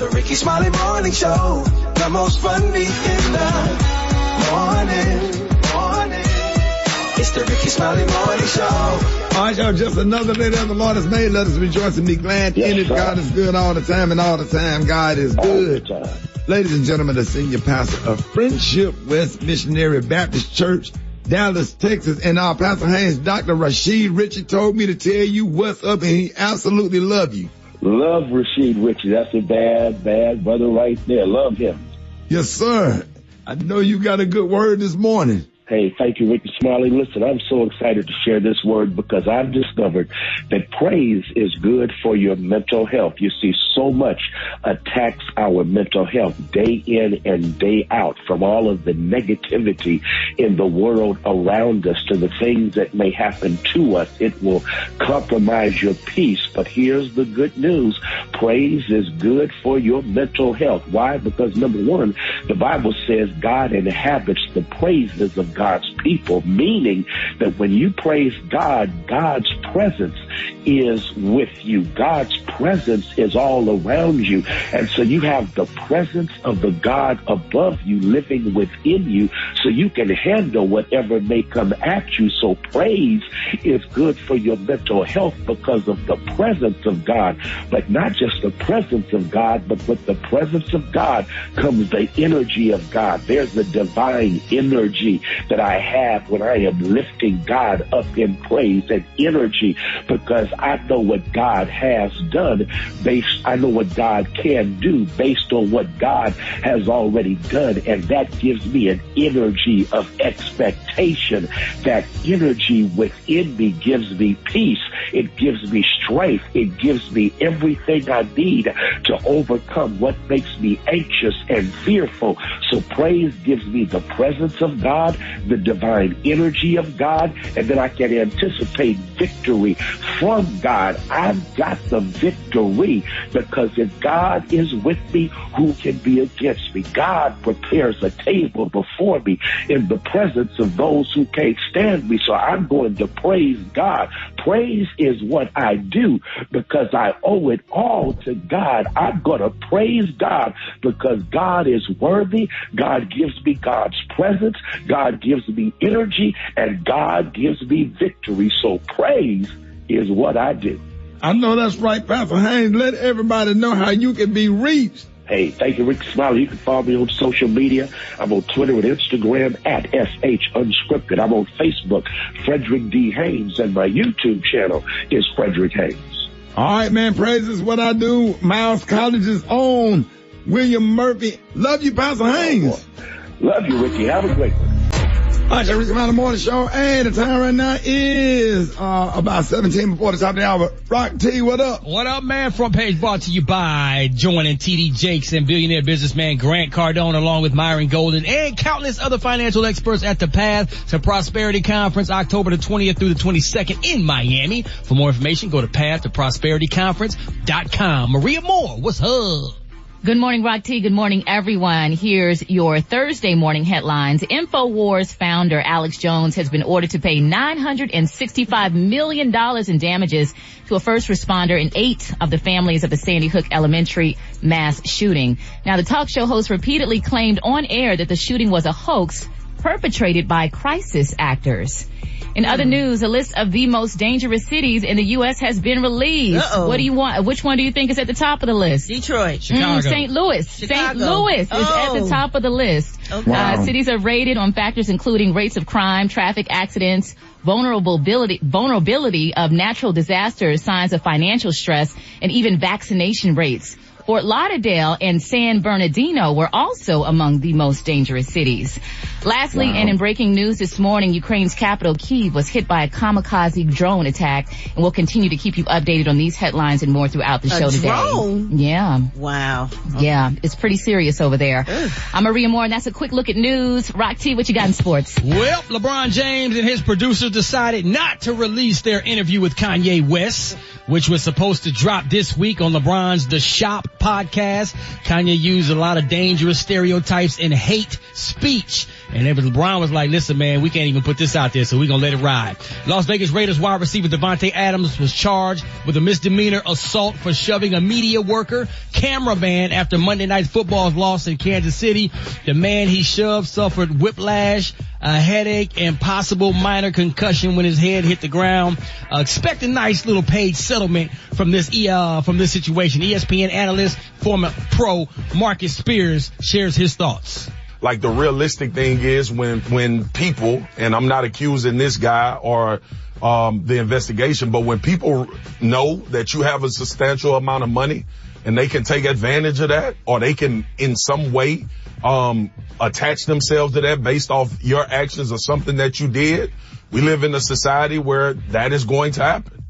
The Rickey Smiley Morning Show, the most funny in the morning. It's the Rickey Smiley Morning Show. All right, y'all, just another day that the Lord has made. Let us rejoice and be glad in it. God is good all the time, and all the time God is good. Ladies and gentlemen, the senior pastor of Friendship West Missionary Baptist Church, Dallas, Texas, and our Pastor Haynes, Dr. Rashid Ritchie, told me to tell you what's up, and he absolutely love you. Love Rashid Ritchie. That's a bad brother right there. Love him. Yes, sir. I know you got a good word this morning. Hey, thank you, Rickey Smiley. Listen, I'm so excited to share this word because I've discovered that praise is good for your mental health. You see, so much attacks our mental health day in and day out, from all of the negativity in the world around us to the things that may happen to us. It will compromise your peace. But here's the good news. Praise is good for your mental health. Why? Because number one, the Bible says God inhabits the praises of God's people, meaning that when you praise God, God's presence is with you. God's presence is all around you. And so you have the presence of the God above you living within you, so you can handle whatever may come at you. So praise is good for your mental health because of the presence of God. But not just the presence of God, but with the presence of God comes the energy of God. There's a divine energy that I have when I am lifting God up in praise, and energy because I know what God has done, I know what God can do based on what God has already done, and that gives me an energy of expectation. That energy within me gives me peace. It gives me strength. It gives me everything I need to overcome what makes me anxious and fearful. So praise gives me the presence of God, the divine energy of God, and then I can anticipate victory from God. I've got the victory because if God is with me, who can be against me? God prepares a table before me in the presence of those who can't stand me. So I'm going to praise God. Praise is what I do because I owe it all to God. I'm going to praise God because God is worthy. God gives me God's presence. God gives me energy, and God gives me victory. So praise is what I do. I know that's right, Pastor Haynes. Let everybody know how you can be reached. Hey, thank you, Rickey Smiley. You can follow me on social media. I'm on Twitter and Instagram at SH Unscripted. I'm on Facebook, Frederick D. Haynes, and my YouTube channel is Frederick Haynes. All right, man. Praise is what I do. Miles College's own William Murphy. Love you, Pastor Haynes. Love you, Ricky. Have a great one. All right, Rickey Smiley Morning Show. Hey, the time right now is about 17 before the top of the hour. Rock T, what up? What up, man? Front page brought to you by joining T.D. Jakes and billionaire businessman Grant Cardone, along with Myron Golden and countless other financial experts at the Path to Prosperity Conference, October the 20th through the 22nd in Miami. For more information, go to pathtoprosperityconference.com. Maria Moore, what's up? Good morning, Rock T. Good morning, everyone. Here's your Thursday morning headlines. InfoWars founder Alex Jones has been ordered to pay $965 million in damages to a first responder in 8 of the families of the Sandy Hook Elementary mass shooting. Now, the talk show host repeatedly claimed on air that the shooting was a hoax perpetrated by crisis actors. In other news, a list of the most dangerous cities in the U.S. has been released. What do you want? Which one do you think is at the top of the list? Detroit. Chicago. St. Louis. St. Louis is at the top of the list. Okay. Wow. Cities are rated on factors including rates of crime, traffic accidents, vulnerability of natural disasters, signs of financial stress, and even vaccination rates. Fort Lauderdale and San Bernardino were also among the most dangerous cities. Lastly, and in breaking news this morning, Ukraine's capital, Kyiv, was hit by a kamikaze drone attack, and we'll continue to keep you updated on these headlines and more throughout the show today. Drone? Yeah. Wow. Yeah, it's pretty serious over there. Ugh. I'm Maria Moore, and that's a quick look at news. Rock T, what you got in sports? Well, LeBron James and his producers decided not to release their interview with Kanye West, which was supposed to drop this week on LeBron's The Shop podcast. Kanye used a lot of dangerous stereotypes and hate speech. And then LeBron was like, listen, man, we can't even put this out there, so we're going to let it ride. Las Vegas Raiders wide receiver Devontae Adams was charged with a misdemeanor assault for shoving a media worker cameraman after Monday Night Football's loss in Kansas City. The man he shoved suffered whiplash, a headache, and possible minor concussion when his head hit the ground. Expect a nice little paid settlement from this situation. ESPN analyst, former pro Marcus Spears shares his thoughts. Like, the realistic thing is when people, and I'm not accusing this guy or the investigation, but when people know that you have a substantial amount of money and they can take advantage of that, or they can in some way attach themselves to that based off your actions or something that you did, we live in a society where that is going to happen.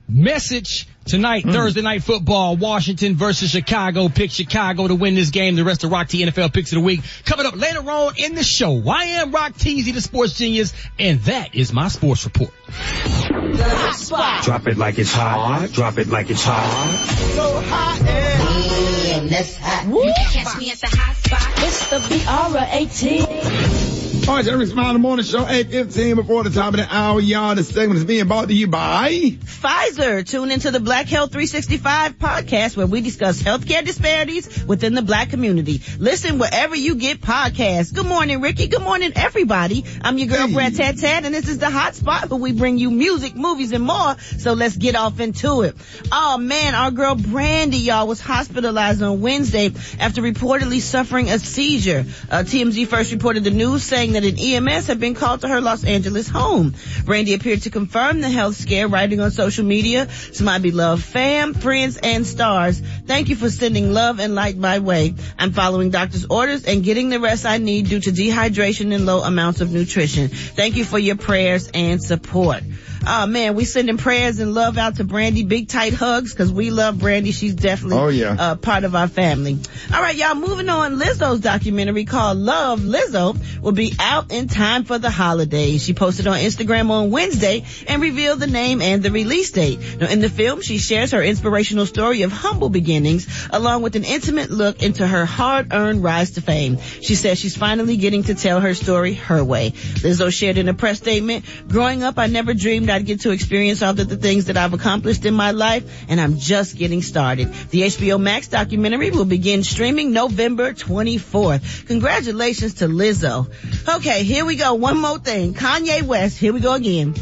Message tonight, Thursday Night Football, Washington versus Chicago. Pick Chicago to win this game. The rest of Rock T NFL Picks of the Week coming up later on in the show. I am Rock Teasy, the sports genius, and that is my sports report. The hot spot. Drop it like it's hot. Drop it like it's hot. So hot and that's hot. You can catch me at the hot spot. It's the BR18. All right, Rickey Smiley Morning Show, 8:15 before the top of the hour. Y'all, this segment is being brought to you by Pfizer. Tune into the Black Health 365 podcast where we discuss healthcare disparities within the Black community. Listen wherever you get podcasts. Good morning, Ricky. Good morning, everybody. I'm your girl, Brad Tat Tat, and this is the Hot Spot where we bring you music, movies, and more. So let's get off into it. Oh, man, our girl Brandy, y'all, was hospitalized on Wednesday after reportedly suffering a seizure. TMZ first reported the news saying that an EMS had been called to her Los Angeles home. Brandy appeared to confirm the health scare, writing on social media, "To my beloved fam, friends, and stars, thank you for sending love and light my way. I'm following doctor's orders and getting the rest I need due to dehydration and low amounts of nutrition. Thank you for your prayers and support." Oh, man, we sending prayers and love out to Brandy. Big, tight hugs, because we love Brandy. She's definitely part of our family. All right, y'all, moving on. Lizzo's documentary called Love, Lizzo, will be out in time for the holidays. She posted on Instagram on Wednesday and revealed the name and the release date. Now, in the film, she shares her inspirational story of humble beginnings, along with an intimate look into her hard-earned rise to fame. She says she's finally getting to tell her story her way. Lizzo shared in a press statement, "Growing up, I never dreamed I'd get to experience all of the things that I've accomplished in my life, and I'm just getting started." The HBO Max documentary will begin streaming November 24th. Congratulations to Lizzo. Okay, here we go. One more thing. Kanye West, here we go again.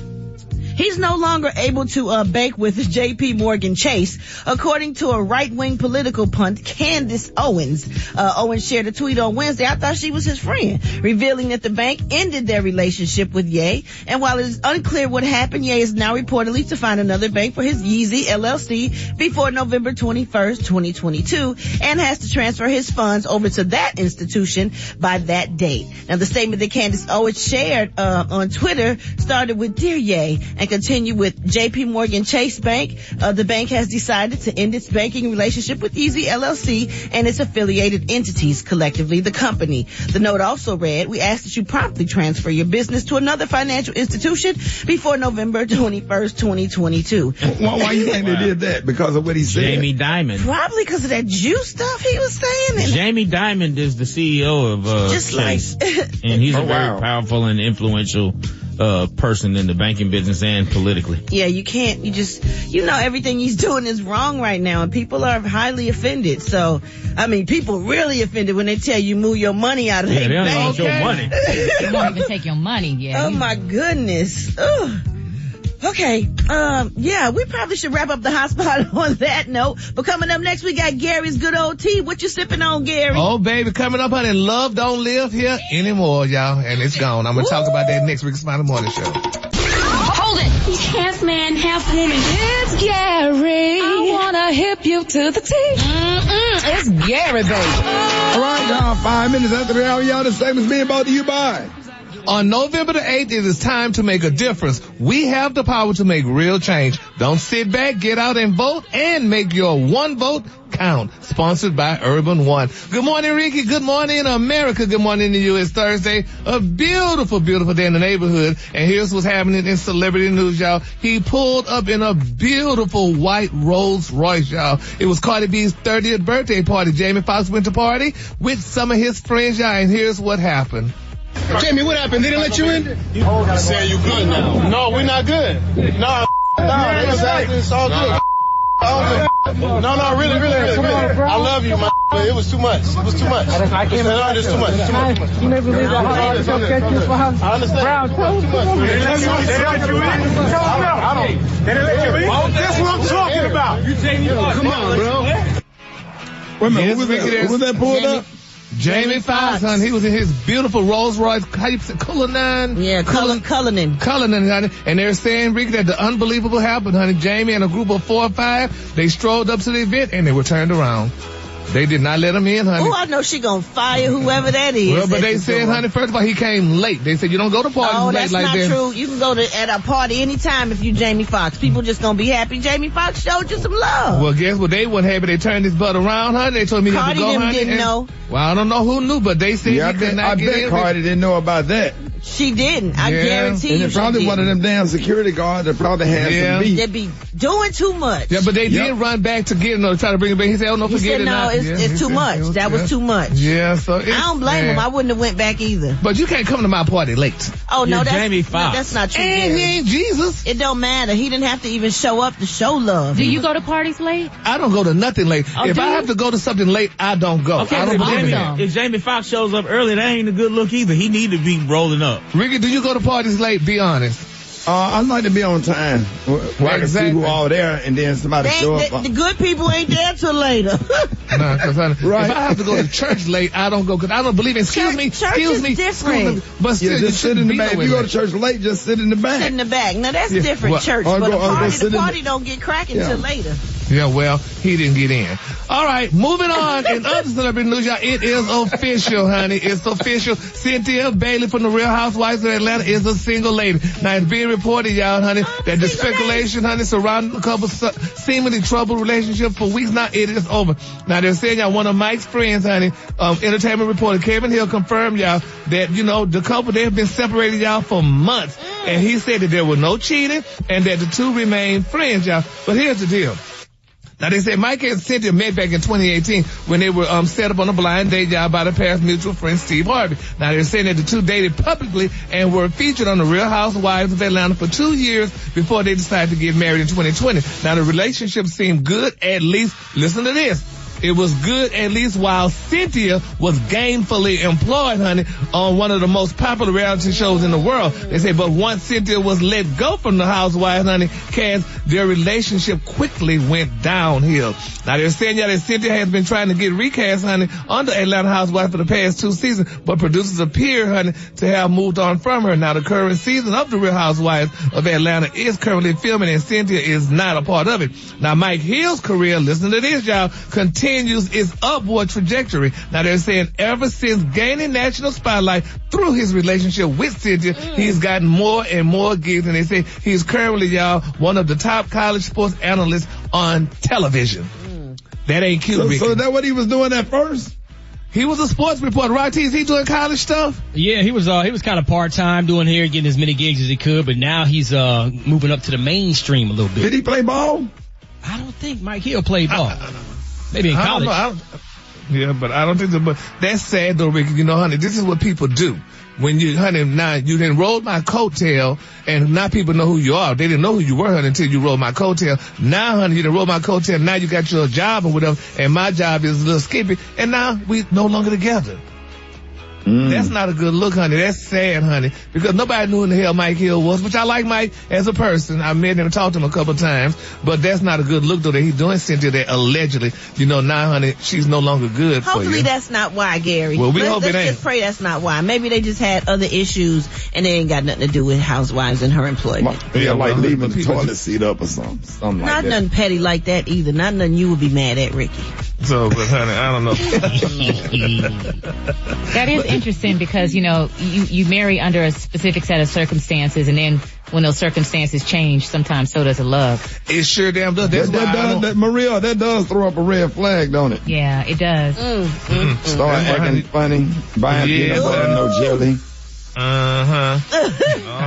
He's no longer able to bank with J.P. Morgan Chase, according to a right-wing political pundit, Candace Owens. Owens shared a tweet on Wednesday. I thought she was his friend, revealing that the bank ended their relationship with Ye. And while it is unclear what happened, Ye is now reportedly to find another bank for his Yeezy LLC before November 21st, 2022, and has to transfer his funds over to that institution by that date. Now, the statement that Candace Owens shared on Twitter started with, "Dear Ye," and continue with J.P. Morgan Chase Bank. The bank has decided to end its banking relationship with Yeezy LLC and its affiliated entities, collectively the company. The note also read, "We ask that you promptly transfer your business to another financial institution before November 21st, 2022. Why you think they did that? Because of what he said? Jamie Dimon. Probably because of that Jew stuff he was saying. And Jamie Dimon is the CEO of Chase. And he's a very powerful and influential person in the banking business and politically. Yeah, you can't, everything he's doing is wrong right now, and people are highly offended. So, I mean, people really offended when they tell you move your money out of their bank. They don't want your money. They won't even take your money, yeah. Oh my goodness. Ugh. Okay, we probably should wrap up the hot spot on that note. But coming up next, we got Gary's good old tea. What you sipping on, Gary? Oh, baby, coming up, honey, love don't live here anymore, y'all, and it's gone. I'm gonna talk about that next Rickey Smiley Morning Show. Hold it. He's half man, half woman. It's Gary. I wanna hip you to the T. It's Gary, baby. All right, y'all, 5 minutes after the hour, y'all, this segment's being brought to you by On November the 8th, it is time to make a difference. We have the power to make real change. Don't sit back, get out and vote, and make your one vote count. Sponsored by Urban One. Good morning, Ricky. Good morning, America. Good morning to you. It's Thursday. A beautiful, beautiful day in the neighborhood. And here's what's happening in celebrity news, y'all. He pulled up in a beautiful white Rolls Royce, y'all. It was Cardi B's 30th birthday party. Jamie Foxx went to party with some of his friends, y'all. And here's what happened. Jamie, what happened? They didn't let you in? You saying you good now? No, we're not good. No, they just asking. It's all good. No, really. I love you, man. But it was too much. It was too much. I can't believe it's too much. You never believe that hard to catch you for house. I understand. Brown toast. They didn't let you in. That's what I'm talking about. Come on, bro. Wait a minute, who was that pulled up? Jamie Foxx, honey. He was in his beautiful Rolls Royce, how you say, Cullinan? Yeah, Cullinan, honey. And they're saying, Ricky, that the unbelievable happened, honey. Jamie and a group of 4 or 5, they strolled up to the event and they were turned around. They did not let him in, honey. Oh, I know she gonna fire whoever that is. Well, but they said, honey, first of all, he came late. They said, you don't go to parties late like that. Oh, that's not true. You can go at a party anytime if you Jamie Foxx. People just gonna be happy. Jamie Foxx showed you some love. Well, guess what? They weren't happy. They turned his butt around, honey. They told me he had to go, honey. Cardi didn't know. Well, I don't know who knew, but they said I bet Cardi didn't know about that. She didn't. I guarantee you. And probably one of them damn security guards that probably had some beef. They'd be doing too much. Yeah, but they did run back to get him, to try to bring him back. He said, oh, no, forget it. No, it's too much. That was too much. Yeah, so I don't blame him. I wouldn't have went back either. But you can't come to my party late. Oh, no, Jamie Foxx. That's not true. And he ain't Jesus. It don't matter. He didn't have to even show up to show love. Do you go to parties late? I don't go to nothing late. If I have to go to something late, I don't go. Okay, I don't believe in that. If Jamie Foxx shows up early, that ain't a good look either. He need to be rolling up. Ricky, do you go to parties late? Be honest. I like to be on time. Where I can see who all there and then somebody show up. The good people ain't there till later. Nah, cause if I have to go to church late, I don't go because I don't believe in. Excuse me. Different. But still, just sit in the back. If you go to church late, just sit in the back. Sit in the back. Now that's different, church. But the party don't get cracking till later. Yeah, well, he didn't get in. All right, moving on. In other celebrity news, y'all, it is official, honey. It's official. Cynthia Bailey from the Real Housewives of Atlanta is a single lady. Now, it's being reported, y'all, honey, that the speculation, honey, surrounding the couple's seemingly troubled relationship for weeks now, it is over. Now, they're saying, y'all, one of Mike's friends, honey, entertainment reporter Kevin Hill confirmed, y'all, that, you know, the couple, they have been separated, y'all, for months. And he said that there was no cheating and that the two remain friends, y'all. But here's the deal. Now, they said Mike and Cynthia met back in 2018 when they were set up on a blind date, y'all, by the pair's mutual friend, Steve Harvey. Now, they're saying that the two dated publicly and were featured on the Real Housewives of Atlanta for 2 years before they decided to get married in 2020. Now, the relationship seemed good, at least, listen to this. It was good at least while Cynthia was gainfully employed, honey, on one of the most popular reality shows in the world. They say, but once Cynthia was let go from the Housewives, honey, their relationship quickly went downhill. Now they're saying, yeah, that Cynthia has been trying to get recast, honey, on the Atlanta Housewives for the past 2 seasons, but producers appear, honey, to have moved on from her. Now the current season of the Real Housewives of Atlanta is currently filming and Cynthia is not a part of it. Now Mike Hill's career, listen to this, y'all, continues its upward trajectory. Now they're saying ever since gaining national spotlight through his relationship with Cynthia, he's gotten more and more gigs, and they say he's currently, y'all, one of the top college sports analysts on television. That ain't cute, Ricky. So is that what he was doing at first? He was a sports reporter, right? Is he doing college stuff? Yeah, he was kind of part-time doing here, getting as many gigs as he could, but now he's moving up to the mainstream a little bit. Did he play ball? I don't think Mike Hill played ball. Maybe in college. Yeah, but I don't think so. But that's sad though, Ricky. You know, honey, this is what people do. When you, honey, now you didn't roll my coattail and now people know who you are. They didn't know who you were, honey, until you rolled my coattail. Now, honey, you didn't roll my coattail. Now you got your job or whatever. And my job is a little skippy. And now we no longer together. That's not a good look, honey. That's sad, honey. Because nobody knew who the hell Mike Hill was, which I like Mike as a person. I met him and talked to him a couple of times. But that's not a good look, though, that he's doing Cynthia that allegedly, you know, now, honey, she's no longer good for you. Hopefully that's not why, Gary. Well, we hope it ain't. Let's just pray that's not why. Maybe they just had other issues and they ain't got nothing to do with housewives and her employment. Yeah, like leaving the toilet seat up or something like that. Not nothing petty like that either. Not nothing you would be mad at, Ricky. So, but honey, I don't know. That is interesting because, you know, you marry under a specific set of circumstances, and then when those circumstances change, sometimes so does a love. It sure damn does. Maria, that does throw up a red flag, don't it? Yeah, it does. Start acting funny, buying peanut butter, no jelly. All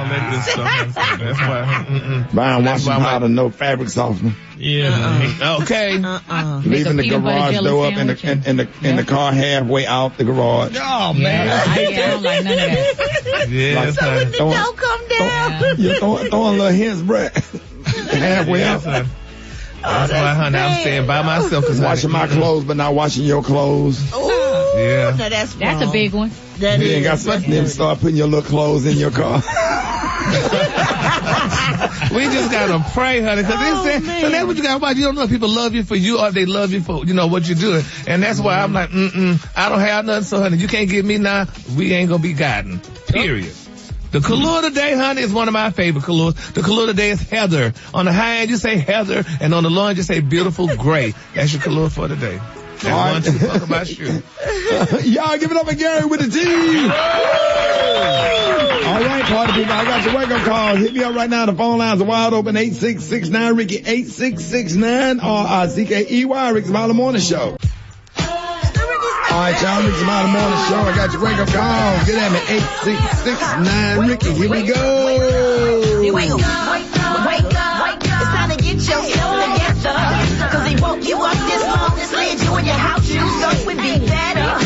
that good stuff. That's why. Buying washing powder, no fabric softener. Yeah. Okay. Leaving the garage door up in the car halfway out the garage. Oh man, I don't like none of that. Yes, So when you don't come down. You're throwing little hints, Brett. Halfway out. That's why, honey, I'm staying by myself. Washing my clothes, but not washing your clothes. Ooh, Yeah. now that's a big one. That you ain't got something to start putting your little clothes in your car. We just gotta pray, honey, because that's what you gotta watch. You don't know if people love you for you or if they love you for, what you're doing. And that's why I'm like, I don't have nothing, so honey, you can't get me now. We ain't gonna be gotten. Period. The color today, honey, is one of my favorite colors. The color today is heather. On the high end, you say heather, and on the low end, you say beautiful gray. That's your color for today. That's one talk about you. Y'all give it up for Gary with the T. All right, party people, I got your wake-up call. Hit me up right now. The phone lines are wide open. 8669 Ricky, 8669 R-I-C-K-E-Y, Rickey Smiley Morning Show. All right, y'all, Rickey Smiley Morning Show. I got your wake-up call. Get at me, 8669 Ricky. Here we go. Here we go. Wake up. It's time to get yourself together. Cause he woke you up this morning, slid you in your house, shoes up would be better.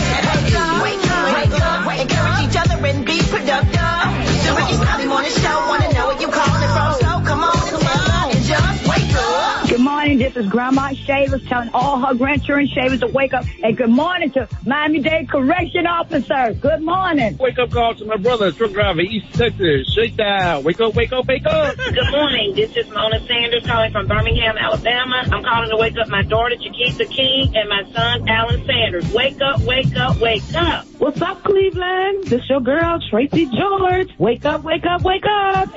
Wake up. Encourage each other and be productive. The Rickey Smiley Morning Show, wanna know where you calling from, so come on and just wake up. Good morning, this is Grandma Shavers telling all her grandchildren Shavers to wake up. And good morning to Miami-Dade Correction Officer. Good morning. Wake up call to my brother, truck driver, East Texas. Shake down. Wake up. Good morning, this is Mona Sanders calling from Birmingham, Alabama. I'm calling to wake up my daughter, Chiquita King, and my son, Alan Sanders. Wake up. What's up, Cleveland? This your girl, Tracy George. Wake up.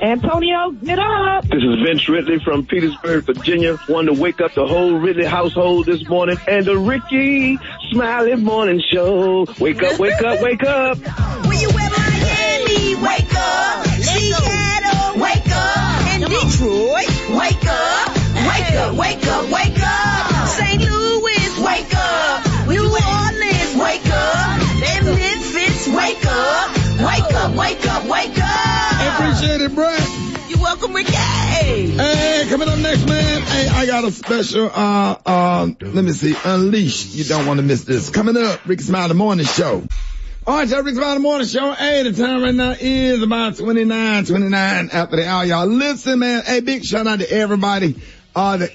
Antonio, get up. This is Vince Ridley from Petersburg, Virginia. Wanted to wake up the whole Ridley household this morning and the Rickey Smiley Morning Show. Wake up. When you in Miami, wake up. Seattle, wake up. And Detroit, wake up. Wake up. St. Louis, wake up. New Orleans, wake up. And Memphis, wake up. Wake up. Appreciate it, Brett. You're welcome, Ricky. Hey, coming up next, man. Hey, I got a special, let me see, Unleashed. You don't want to miss this. Coming up, Rickey Smiley Morning Show. All right, y'all, Rickey Smiley Morning Show. Hey, the time right now is about 29 after the hour. Y'all listen, man. Hey, big shout out to everybody, that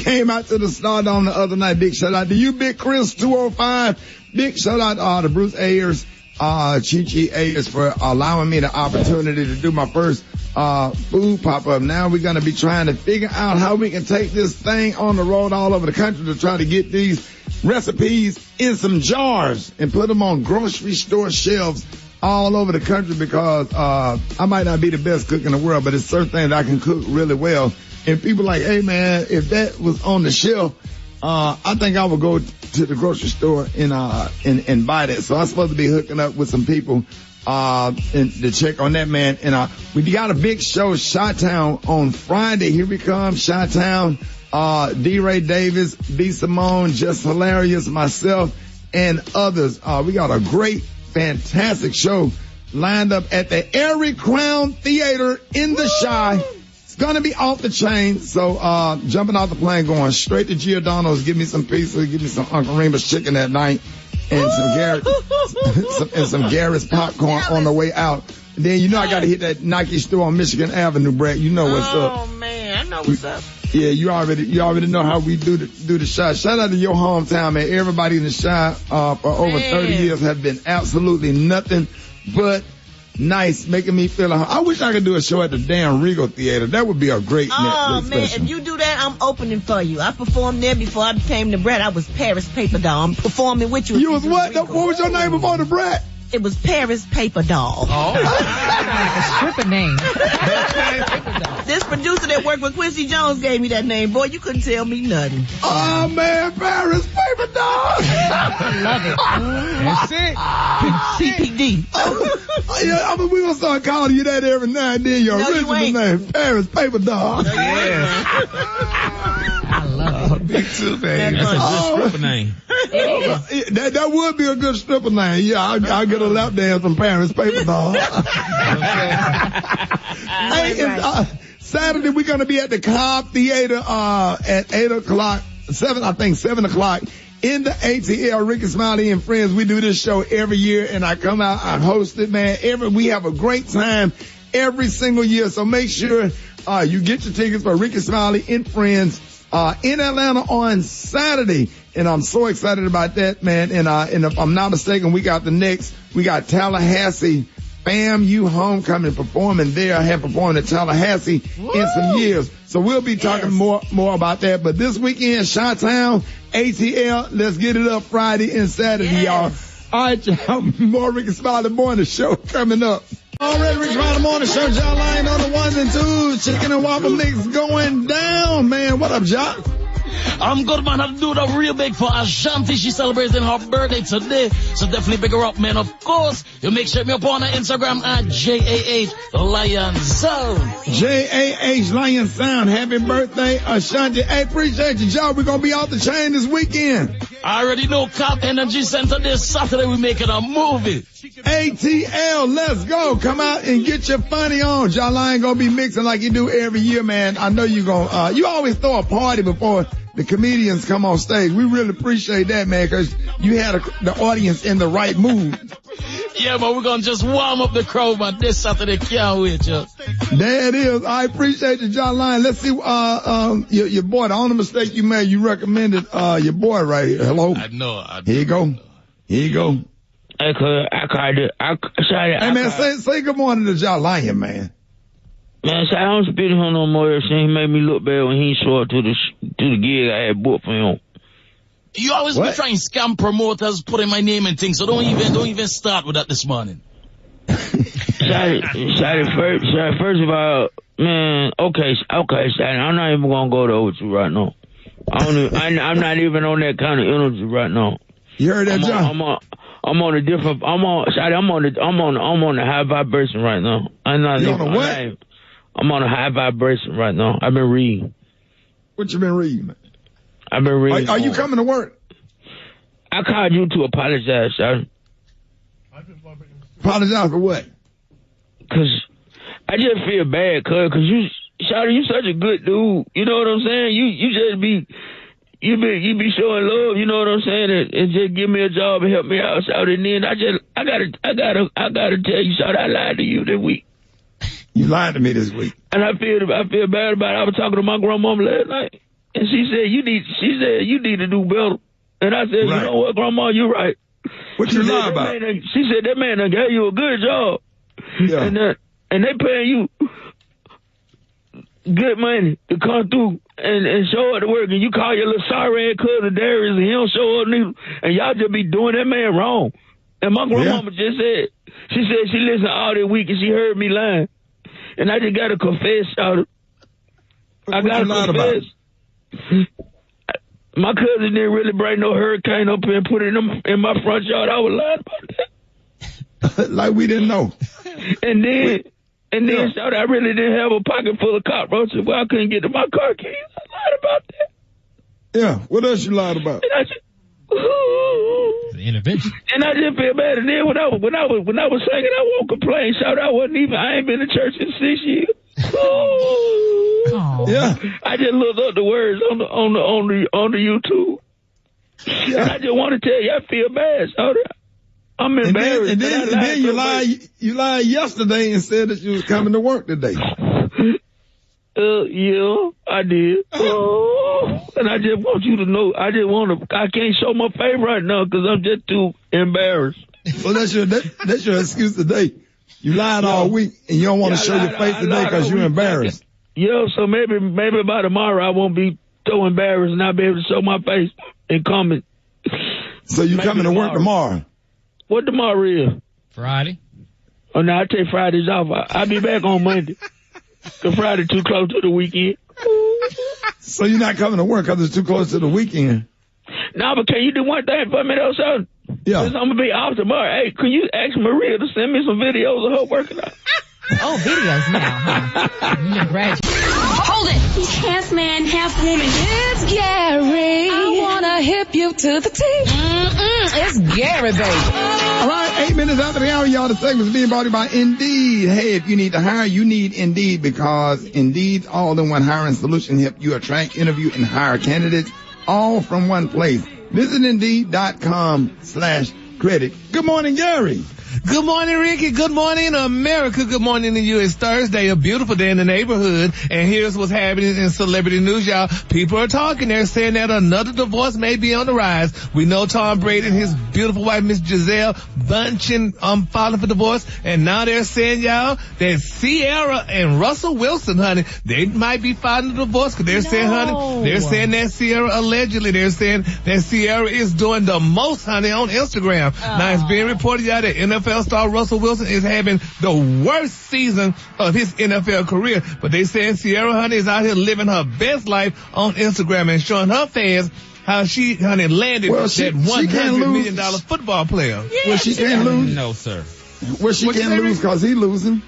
came out to the Stardome the other night. Big shout out to you, Big Chris 205. Big shout out, to Bruce Ayers, Chi Ayers for allowing me the opportunity to do my first food pop-up. Now we're going to be trying to figure out how we can take this thing on the road all over the country to try to get these recipes in some jars and put them on grocery store shelves all over the country because I might not be the best cook in the world, but it's certain things I can cook really well. And people like, hey man, if that was on the shelf, I think I would go to the grocery store and buy that. So I'm supposed to be hooking up with some people and to check on that, man. And we got a big show, Chi-Town, on Friday. Here we come, Chi-Town. D-Ray Davis, B. Simone, Just Hilarious, myself, and others. We got a great, fantastic show lined up at the Airy Crown Theater in the Chi. It's gonna be off the chain. So, jumping off the plane, going straight to Giordano's, give me some pizza, give me some Uncle Remus chicken that night, and some Garrett's popcorn on the way out. And then, I gotta hit that Nike store on Michigan Avenue, Brett. You know what's up. Oh man, I know what's up. Yeah, you already know how we do the Chi. Shout out to your hometown, man. Everybody in the Chi, for over 30 years have been absolutely nothing but nice, making me feel I wish I could do a show at the damn Regal Theater. That would be a great Netflix special. If you do that, I'm opening for you. I performed there before I became the Brat. I was Paris Paper Doll. I'm performing with you. You was what? What was your name before the Brat? It was Paris Paper Doll. Oh. A stripper name. This producer that worked with Quincy Jones gave me that name. Boy, you couldn't tell me nothing. Oh, man, Paris Paper Doll. I love it. That's it. CPD. We're going to start calling you that every now and then. Your original name, Paris Paper Doll. Yeah. I love Big Two name. That's a good stripper name. That would be a good stripper name. Yeah, I'll get a lap dance from Parents Paper Doll. Saturday we're gonna be at the Cobb Theater at 7 o'clock in the ATL. Rickey Smiley and friends. We do this show every year, and I come out, I host it, man. We have a great time every single year. So make sure you get your tickets for Rickey Smiley and friends in Atlanta on Saturday. And I'm so excited about that, man. And if I'm not mistaken, we got Tallahassee FAMU Homecoming performing there. I have performed at Tallahassee in some years. So we'll be talking more about that. But this weekend, Chi-Town, ATL, let's get it up Friday and Saturday, y'all. All right, y'all. More Rickey Smiley Morning Show coming up. Already Rickey Smiley Morning Show. John Lyon on the ones and twos. Chicken and waffle mix going down, man. What up, John? I'm good, man. I'll do that real big for Ashanti. She's celebrating her birthday today. So definitely big her up, man. Of course, you make sure me up on her Instagram at JAH Lion Sound. JAH Lion Sound. Happy birthday, Ashanti. Hey, appreciate you, John. We're going to be off the chain this weekend. I already know. Cop Energy Center this Saturday. We're making a movie. ATL, let's go. Come out and get your funny on. John Lyon going to be mixing like you do every year, man. I know you going you always throw a party before the comedians come on stage. We really appreciate that, man, because you had the audience in the right mood. Yeah, but we're going to just warm up the crowd, man. This Saturday, can't wait, yo. There it is. I appreciate you, John Lyon. Let's see, your boy, the only mistake you made, you recommended, your boy right here. Hello? I know. Here you go. I called it. Hey, man, say good morning to John Lyon, man. Man, I don't speak to him no more. He made me look bad when he showed up to the gig I had booked for him. You always be trying to scam promoters, putting my name and things, so don't even start with that this morning. First of all, man, okay, I'm not even gonna go there with you right now. I'm not even on that kind of energy right now. You heard that, John? I'm on a different. I'm on the high vibration right now. I'm not. You on a what? I'm on a high vibration right now. I've been reading. What you been reading, man? I've been reading. Are you coming to work? I called you to apologize, sir. Apologize for what? Cause I just feel bad, cause you, Shawty, you such a good dude. You know what I'm saying? You just be. You be showing love, you know what I'm saying, and just give me a job and help me out, Shawty. And then I gotta tell you, Shawty, I lied to you this week. You lied to me this week. And I feel bad about it. I was talking to my grandmama last night, and she said you need to do better. And I said, You know what, Grandma, you're right. What you lie about? She said that man done gave you a good job. Yeah. And they paying you good money to come through and show up to work, and you call your little sorry ass cousin Darius and he don't show up neither, and y'all just be doing that man wrong. And my grandmama just said, she listened all this week and she heard me lying. And I just gotta confess, Shawty. I gotta confess. My cousin didn't really bring no hurricane up here and put it in my front yard. I was lying about that. Like we didn't know. And then, Shawty, I really didn't have a pocket full of cockroaches where I couldn't get to my car keys. I lied about that. Yeah. What else you lied about? And I just, the intervention. And I just feel bad. And then when I was singing, I won't complain. Shawty, I ain't been to church in 6 years. Yeah. I just looked up the words on the YouTube. Yeah. And I just want to tell you, I feel bad, Shawty. I'm embarrassed. And then you lied yesterday and said that you was coming to work today. Yeah, I did. And I just want you to know, I can't show my face right now because I'm just too embarrassed. Well, that's your excuse today. You lied all week and you don't want to show your face today because you're embarrassed. Yeah, so maybe by tomorrow I won't be so embarrassed and I'll be able to show my face and comment. So you coming to work tomorrow? What tomorrow is? Friday. Oh, no, I take Fridays off. I'll be back on Monday. Because Friday too close to the weekend. So you're not coming to work because it's too close to the weekend? No, but can you do one thing for me though, son? Yeah. Because I'm going to be off tomorrow. Hey, can you ask Maria to send me some videos of her working out? Oh, videos now, huh? You graduate. Hold it! He's half man, half woman. It's Gary. I wanna hip you to the T. It's Gary, baby. All right, 8 minutes after the hour, y'all. The segment's being brought to you by Indeed. Hey, if you need to hire, you need Indeed, because Indeed's all-in-one hiring solution help you attract, interview, and hire candidates all from one place. Visit Indeed.com/credit. Good morning, Gary. Good morning, Ricky. Good morning, America. Good morning to you. It's Thursday, a beautiful day in the neighborhood. And here's what's happening in celebrity news, y'all. People are talking. They're saying that another divorce may be on the rise. We know Tom Brady and his beautiful wife, Miss Giselle Bündchen, filing for divorce. And now they're saying, y'all, that Sierra and Russell Wilson, honey, they might be filing a divorce, because they're saying, honey, they're saying that Sierra allegedly, they're saying that Sierra is doing the most, honey, on Instagram. Now it's being reported, y'all, that NFL star Russell Wilson is having the worst season of his NFL career. But they saying Sierra, honey, is out here living her best life on Instagram and showing her fans how she, honey, landed that $100 million football player. Yeah, well, she can't lose. No, sir. Well, she can't lose because he's losing.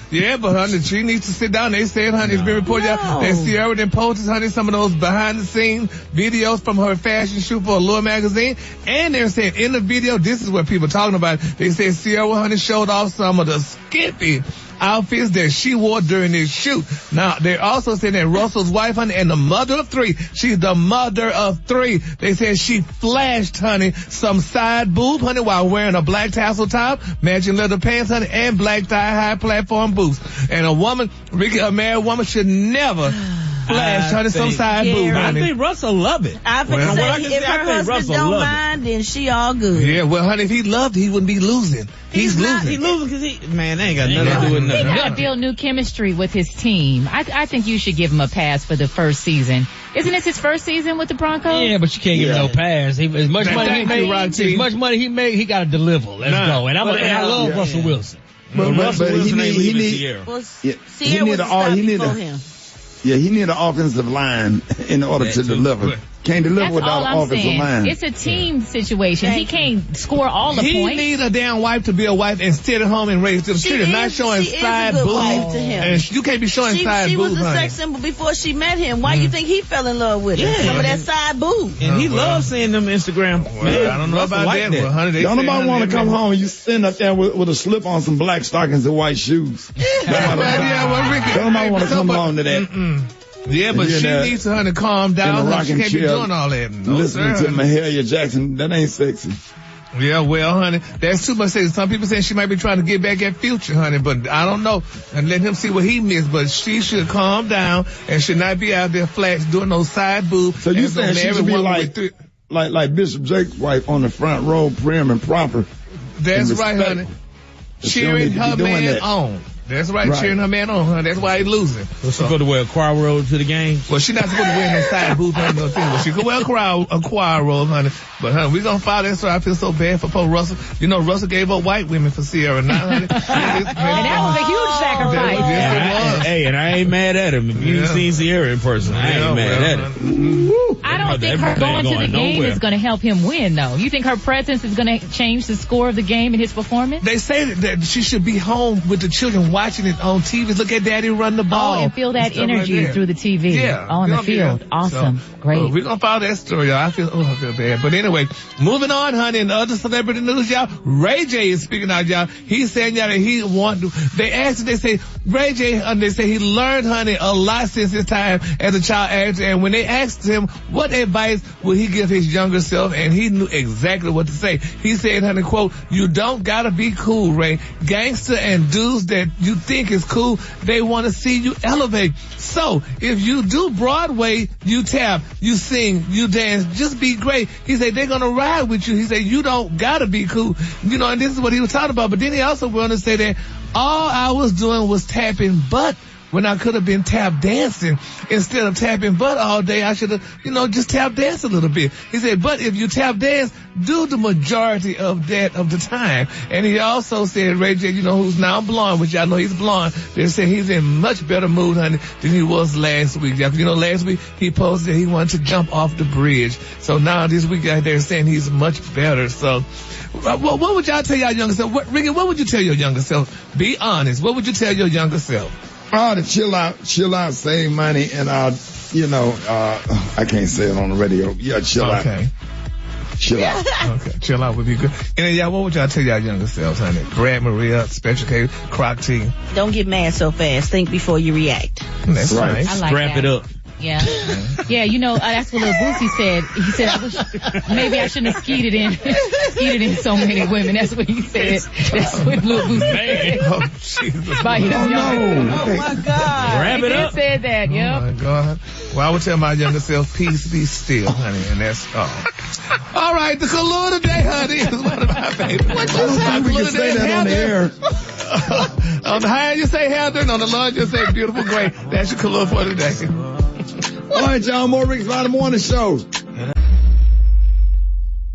Yeah, but honey, she needs to sit down. They said, honey, it's been reported that Sierra then posted, honey, some of those behind the scenes videos from her fashion shoot for Allure magazine. And they're saying in the video, this is what people are talking about. They said Sierra, honey, showed off some of the skimpy outfits that she wore during this shoot. Now, they're also saying that Russell's wife, honey, and the mother of three, she's the mother of three. They said she flashed, honey, some side boob, honey, while wearing a black tassel top, matching leather pants, honey, and black thigh-high platform boots. And a woman, Ricky, a married woman should never flash, honey, some side boob, honey. I think Russell love it. I think if her husband don't mind, then she all good. Yeah, well, honey, if he loved it, he wouldn't be losing. He's losing. He's losing because man, they ain't got nothing to do with nothing. He got to build new chemistry with his team. I think you should give him a pass for the first season. Isn't this his first season with the Broncos? Yeah, but you can't give him no pass. As much money he made, he got to deliver. Let's go. And I love Russell Wilson. But Russell Wilson ain't leaving Sierra. Well, Sierra was before him. Yeah, he need an offensive line in order to deliver. Can't deliver without an offensive line. It's a team situation. He can't score all the points. He needs a damn wife to be a wife and sit at home and raise them children, not showing side boobs. And you can't be showing side boobs, She was a sex symbol before she met him. Why you think he fell in love with her? Some of that side boob. And he loves seeing them Instagram. Man, I don't know about that. Well, honey, don't nobody want to come home. You sitting up there with a slip on, some black stockings and white shoes. Don't nobody want to come home to that. Yeah, but she needs to, honey, calm down. She can't be doing all that. Listening to Mahalia Jackson, that ain't sexy. Yeah, well, honey, that's too much sexy. Some people saying she might be trying to get back at Future, honey, but I don't know. And let him see what he missed. But she should calm down and should not be out there flash doing those side boobs. So you saying she should be like Bishop Jake's wife on the front row, prim and proper. That's right, honey. Cheering her man on. That's right, cheering her man on, huh? That's why he's losing. Well, she go to wear a choir robe to the game? Well, she's not supposed to wear no side boots on no thing, but she could wear a choir robe, honey. But, honey, we're gonna file that story. I feel so bad for poor Russell. You know, Russell gave up white women for Sierra, not honey. And that was a huge sacrifice. Hey, and I ain't mad at him. If you've seen Sierra in person, I ain't mad at him. I don't think her going to the game is going to help him win, though. You think her presence is going to change the score of the game and his performance? They say that she should be home with the children watching it on TV. Look at Daddy run the ball. Oh, and feel that energy through the TV on the field. Awesome. Great. We're going to follow that story, y'all. I feel bad. But anyway, moving on, honey, in other celebrity news, y'all, Ray J is speaking out, y'all. He's saying, y'all, that he want to, they asked him, they say, Ray J, they say he learned, honey, a lot since his time as a child actor. And when they asked him what advice would he give his younger self, and he knew exactly what to say. He said, honey, quote, you don't gotta be cool, Ray. Gangster and dudes that you think is cool, they want to see you elevate. So if you do Broadway, you tap, you sing, you dance, just be great. He said they're gonna ride with you. He said you don't gotta be cool. You know, and this is what he was talking about. But then he also went on to say that all I was doing was tapping butt when I could have been tap dancing. Instead of tapping butt all day, I should have, just tap dance a little bit. He said, but if you tap dance, do the majority of that of the time. And he also said, Ray J, who's now blonde, which y'all know he's blonde, they said he's in much better mood, honey, than he was last week. Last week he posted that he wanted to jump off the bridge. So now this week they're saying he's much better. So what would y'all tell y'all younger self? Ricky, what would you tell your younger self? Be honest. What would you tell your younger self? Oh, to chill out, save money, and I can't say it on the radio. Yeah, chill out. Okay. Chill out. Okay, chill out would be good. And y'all, what would y'all tell y'all younger selves, honey? Brad, Maria, Special K, Croc T. Don't get mad so fast. Think before you react. That's right. I like Wrap that. it up. Yeah. Yeah, that's what Lil Boosie said. He said, I wish maybe I shouldn't have skeeted in so many women. That's what he said. That's what Lil Boosie said. Oh, Jesus. By his no. Oh, my God. Wrap it up. He said that, yeah. Oh, my God. Well, I would tell my younger self, peace be still, honey, and that's all. All right, the color today, honey, is one of my favorites. What you say? We can say that on the air. On the high, you say Heather, and on the low, you say beautiful gray. That's your color for today. All right, y'all, more Rickey Smiley Morning Show.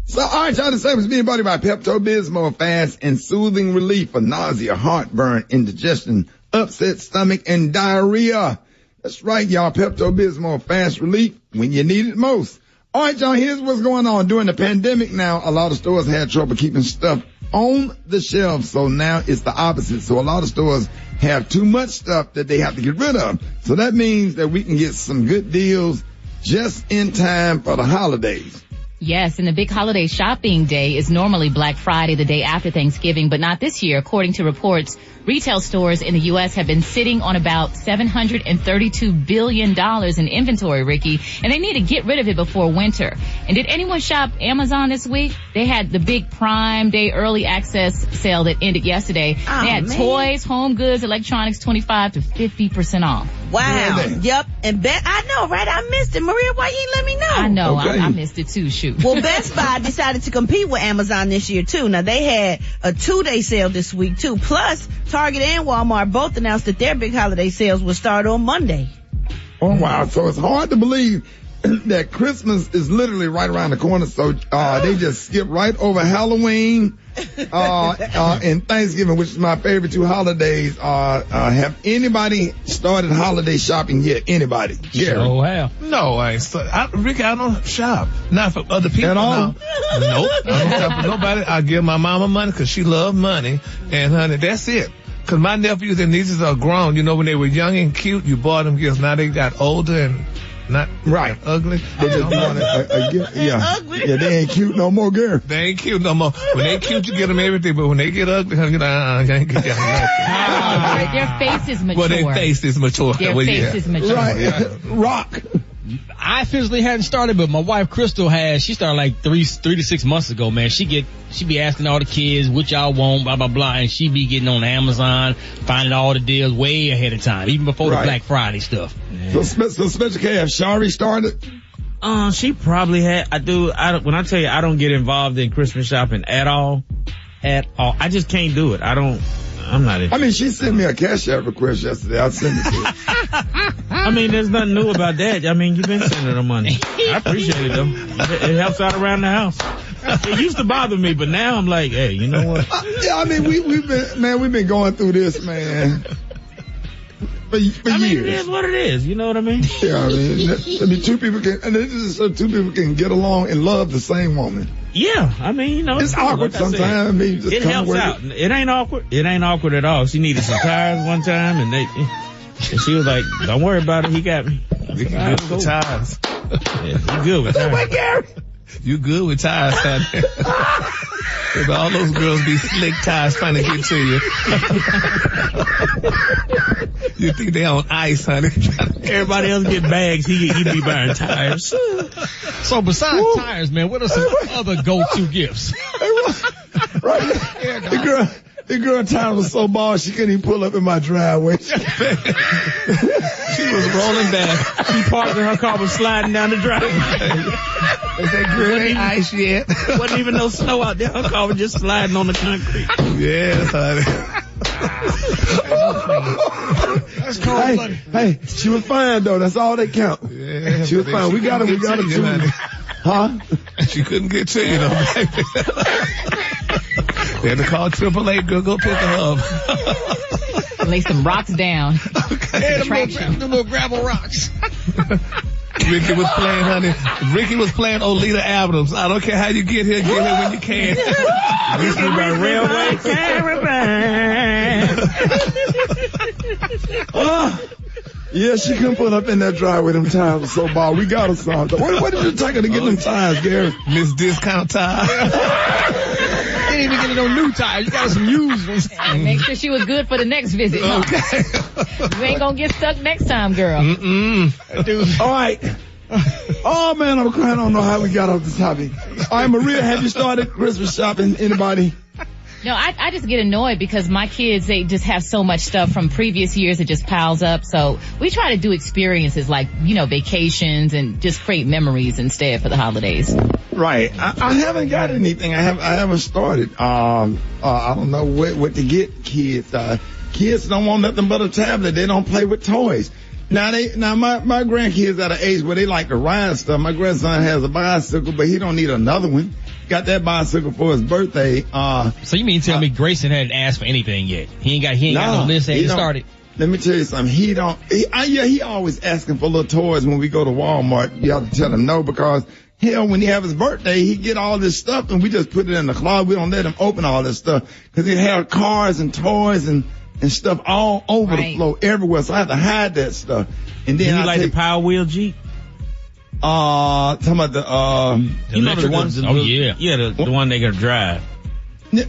So, all right, y'all, the segment is being brought to you by Pepto-Bismol, fast and soothing relief for nausea, heartburn, indigestion, upset stomach, and diarrhea. That's right, y'all, Pepto-Bismol, fast relief when you need it most. All right, y'all, here's what's going on. During the pandemic now, a lot of stores had trouble keeping stuff on the shelves, so now it's the opposite. So a lot of stores have too much stuff that they have to get rid of. So that means that we can get some good deals just in time for the holidays. Yes, and the big holiday shopping day is normally Black Friday, the day after Thanksgiving, but not this year. According to reports, retail stores in the U.S. have been sitting on about $732 billion in inventory, Ricky, and they need to get rid of it before winter. And did anyone shop Amazon this week? They had the big Prime Day early access sale that ended yesterday. They had toys, home goods, electronics, 25 to 50% off. Wow. Yep. And I know, right? I missed it. Maria, why you ain't let me know? I know. Okay. I missed it too. Shoot. Well, Best Buy decided to compete with Amazon this year too. Now they had a 2-day sale this week too. Plus, Target and Walmart both announced that their big holiday sales will start on Monday. Oh wow. So it's hard to believe that Christmas is literally right around the corner. So, they just skip right over Halloween, and Thanksgiving, which is my favorite two holidays. Have anybody started holiday shopping yet? Anybody? Yeah. Oh, wow. No, Ricky, I don't shop. Not for other people. At all? Nope. I don't shop for nobody. I give my mama money because she loves money. And honey, that's it. Cause my nephews and nieces are grown. You know, when they were young and cute, you bought them gifts. Now they got older and not right ugly. They just want a gift. Yeah. Yeah, they ain't cute no more, girl. They ain't cute no more. When they cute, you get them everything. But when they get ugly, you ain't get nothing. Their face is mature. Well, their face is mature. Their face is mature. Right. Yeah. Rock. I physically hadn't started, but my wife Crystal has. She started like 3 to 6 months ago, man. She be asking all the kids what y'all want, blah, blah, blah, and she be getting on Amazon, finding all the deals way ahead of time, even before the Black Friday stuff. Yeah. So Special K, have Shari started? She probably had. When I tell you I don't get involved in Christmas shopping at all. I just can't do it. I'm not interested. I mean, she sent me a Cash App request yesterday. I'll send it to her. I mean, there's nothing new about that. I mean, you've been sending her money. I appreciate it, though. It helps out around the house. It used to bother me, but now I'm like, hey, you know what? Yeah, I mean, we've been going through this, man. For years. It is what it is. You know what I mean? Yeah, I mean, two people can get along and love the same woman. Yeah, I mean, you know, it's awkward sometimes. I mean, it helps out. It ain't awkward. It ain't awkward at all. She needed some tires one time, and she was like, "Don't worry about it. He got me." We can good with tires. Yeah, you good with tires? Gary. You good with tires, honey. Cause all those girls be slick tires trying to get to you. You think they on ice, honey? Everybody else get bags. He be buying tires. So besides tires, man, what are some other go-to gifts? Right. The girl time was so bald she couldn't even pull up in my driveway. She was rolling back. She parked and her car was sliding down the driveway. Is that girl ain't ice yet? Wasn't even no snow out there. Her car was just sliding on the concrete. Yes, honey. That's cold, buddy. Hey, she was fine though. That's all that count. Yeah, she was fine. We got her too. Huh? She couldn't get to you though, baby. They had to call AAA, go pick her up. Lay some rocks down. Okay. The little gravel rocks. Ricky was playing, honey. Ricky was playing Oleta Adams. I don't care how you get here when you can. Ricky by railway caravan. Yeah, she couldn't put up in that driveway. Them tires were so bald. We got her something. Where did you take her to get them tires, Gary? Miss Discount Tires. You didn't even get no new tires. You got some used ones. Make sure she was good for the next visit. Huh? Okay. You ain't gonna get stuck next time, girl. Dude. All right. Oh, man, I'm crying. I don't know how we got off this topic. All right, Maria, have you started Christmas shopping? Anybody? No, I just get annoyed because my kids, they just have so much stuff from previous years that just piles up. So we try to do experiences like, vacations and just create memories instead for the holidays. Right. I haven't got anything. I haven't started. I don't know what to get kids. Kids don't want nothing but a tablet. They don't play with toys. Now my grandkids at an age where they like to ride stuff. My grandson has a bicycle, but he don't need another one. Got that bicycle for his birthday. So you mean to tell me Grayson hadn't asked for anything yet? He ain't got no list that he started. Let me tell you something. He always asking for little toys when we go to Walmart. You have to tell him no because hell, when he have his birthday, he get all this stuff and we just put it in the closet. We don't let him open all this stuff because he have cars and toys and stuff all over the floor everywhere. So I have to hide that stuff. And then you like the Power Wheel Jeep? Talking about the electric ones. Oh yeah. Yeah, the one they gonna drive.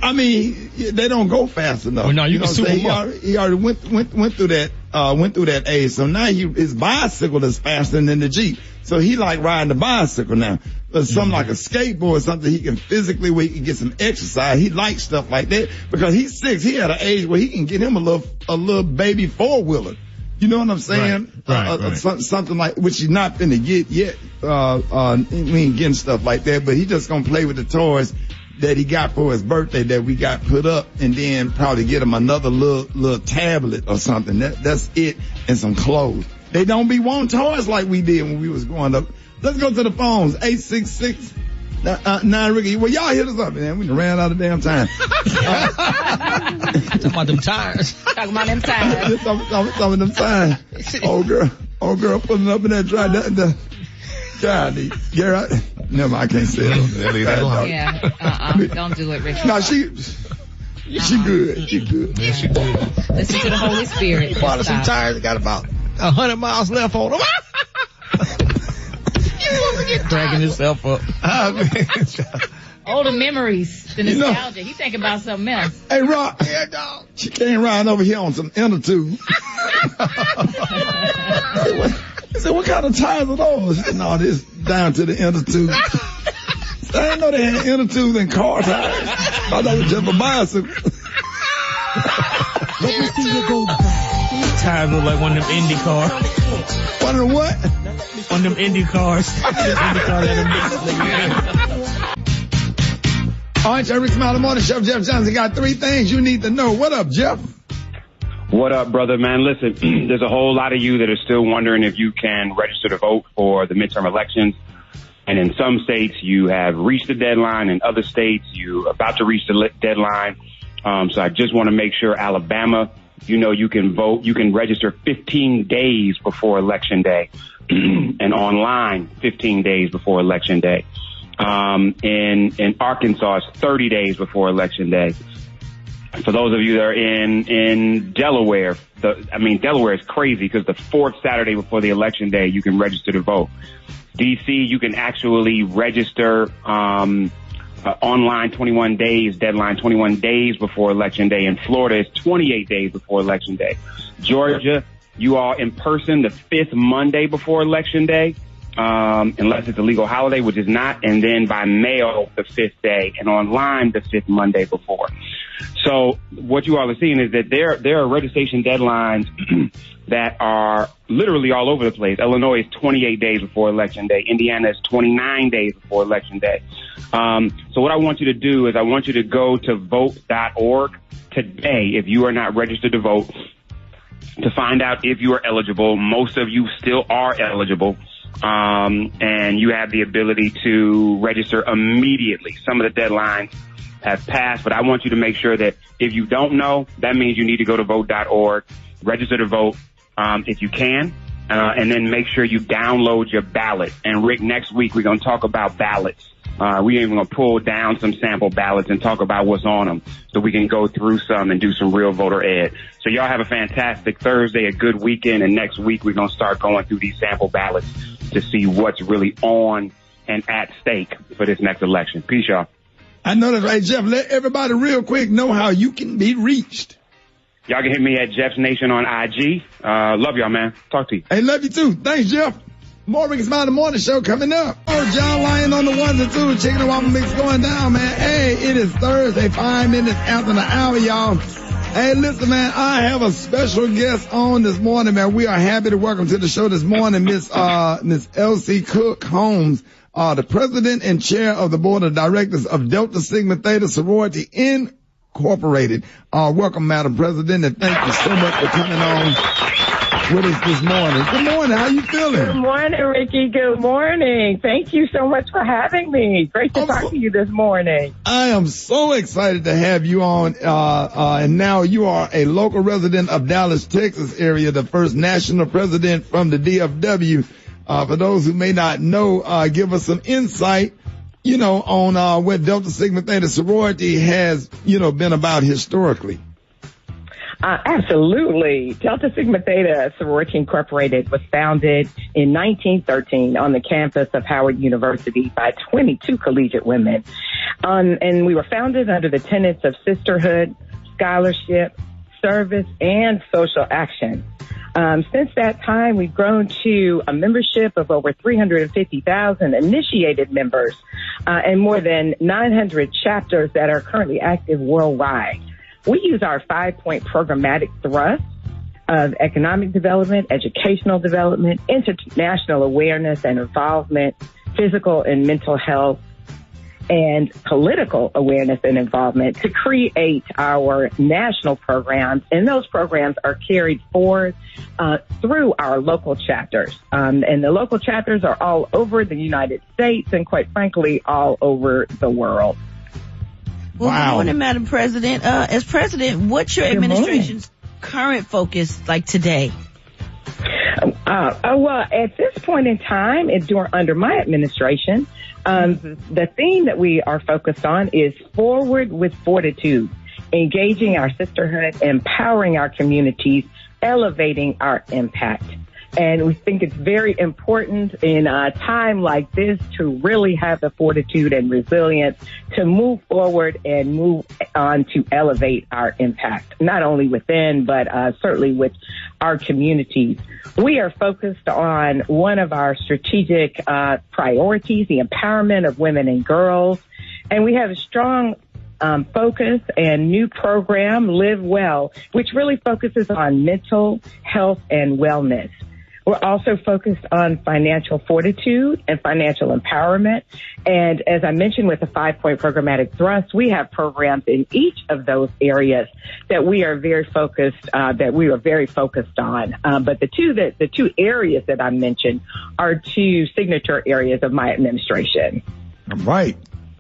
I mean, they don't go fast enough. Well, no, you can super he already went through that age. So now his bicycle is faster than the Jeep. So he like riding the bicycle now. But something like a skateboard, something he can physically, where he can get some exercise. He likes stuff like that because he's 6. He at an age where he can get him a little baby 4-wheeler. You know what I'm saying? Right. Something like, which he's not finna get yet. We ain't getting stuff like that, but he just gonna play with the toys that he got for his birthday that we got put up, and then probably get him another little tablet or something. That's it, and some clothes. They don't be wanting toys like we did when we was growing up. Let's go to the phones. 866-9 Rickey. Well, y'all hit us up, man. We ran out of damn time. Talking about them tires. Talking about them tires. Some of them tires. Old girl pulling up in that dry. God, Gary, never, I can't say it. Yeah, don't do it, Rick. No, she good. She good. Yeah, she good. Listen to the Holy Spirit. Bought some tires. Got about 100 miles left on them. Cracking himself up. Older memories, the nostalgia. He thinking about something else. Hey, Rock. Yeah, dog. She came riding over here on some inner tube. He said, what kind of tires are those? He said, no, this down to the inner tube. I didn't know they had inner tubes and car tires. I thought it was just a bicycle. Let me see you go. Tires look like one of them Indy cars. One of them what? One of them Indy cars. All right, Rickey Smiley Morning Show. Jeff Johnson got 3 things you need to know. What up, Jeff? What up, brother, man? Listen, there's a whole lot of you that are still wondering if you can register to vote for the midterm elections. And in some states, you have reached the deadline. In other states, you're about to reach the deadline. So I just want to make sure Alabama, you can vote. You can register 15 days before Election Day and online 15 days before Election Day. In Arkansas, it's 30 days before Election Day. For those of you that are in Delaware, Delaware is crazy because the 4th Saturday before the Election Day, you can register to vote. DC, you can actually register online 21 days, deadline 21 days before Election Day. In Florida, it's 28 days before Election Day. Georgia, you are in person the 5th Monday before Election Day, unless it's a legal holiday, which is not, and then by mail the 5th day, and online the 5th Monday before. So what you all are seeing is that there are registration deadlines that are literally all over the place. Illinois is 28 days before Election Day. Indiana is 29 days before Election Day. So what I want you to do is I want you to go to vote.org today if you are not registered to vote to find out if you are eligible. Most of you still are eligible. And you have the ability to register immediately. Some of the deadlines have passed, but I want you to make sure that if you don't know, that means you need to go to vote.org, register to vote, if you can, and then make sure you download your ballot. And Rick, next week we're going to talk about ballots. We even going to pull down some sample ballots and talk about what's on them so we can go through some and do some real voter ed. So y'all have a fantastic Thursday, a good weekend, and next week we're going to start going through these sample ballots to see what's really on and at stake for this next election. Peace, y'all. I know that's right, Jeff. Let everybody real quick know how you can be reached. Y'all can hit me at Jeff's Nation on IG. Love y'all, man. Talk to you. Hey, love you too. Thanks, Jeff. More Rickey Smiley Morning Show coming up. Oh, John Lyon on the ones and twos. Chicken and waffle mix going down, man. Hey, it is Thursday, 5 minutes after the hour, y'all. Hey, listen, man, I have a special guest on this morning, man. We are happy to welcome to the show this morning Miss Elsie Cook Holmes, the president and chair of the board of directors of Delta Sigma Theta Sorority Incorporated. Welcome, Madam President, and thank you so much for coming on with us this morning. Good morning. How you feeling? Good morning, Ricky. Good morning. Thank you so much for having me. Great to talk to you this morning. I am so excited to have you on. And now you are a local resident of Dallas, Texas area, the first national president from the DFW. For those who may not know, give us some insight, on what Delta Sigma Theta Sorority has, been about historically. Absolutely. Delta Sigma Theta Sorority Incorporated was founded in 1913 on the campus of Howard University by 22 collegiate women. And we were founded under the tenets of sisterhood, scholarship, service, and social action. Since that time, we've grown to a membership of over 350,000 initiated members, and more than 900 chapters that are currently active worldwide. We use our 5-point programmatic thrust of economic development, educational development, international awareness and involvement, physical and mental health, and political awareness and involvement to create our national programs. And those programs are carried forward through our local chapters. And the local chapters are all over the United States and, quite frankly, all over the world. Well, Good morning, Madam President. As president, what's your administration's current focus like today? Well, at this point in time, under my administration, the theme that we are focused on is forward with fortitude, engaging our sisterhood, empowering our communities, elevating our impact. And we think it's very important in a time like this to really have the fortitude and resilience to move forward and move on to elevate our impact, not only within, but certainly with our communities. We are focused on one of our strategic priorities, the empowerment of women and girls. And we have a strong focus and new program, Live Well, which really focuses on mental health and wellness. We're also focused on financial fortitude and financial empowerment. And as I mentioned with the 5-point programmatic thrust, we have programs in each of those areas that we are very focused, on. But the two areas that I mentioned are two signature areas of my administration. All right.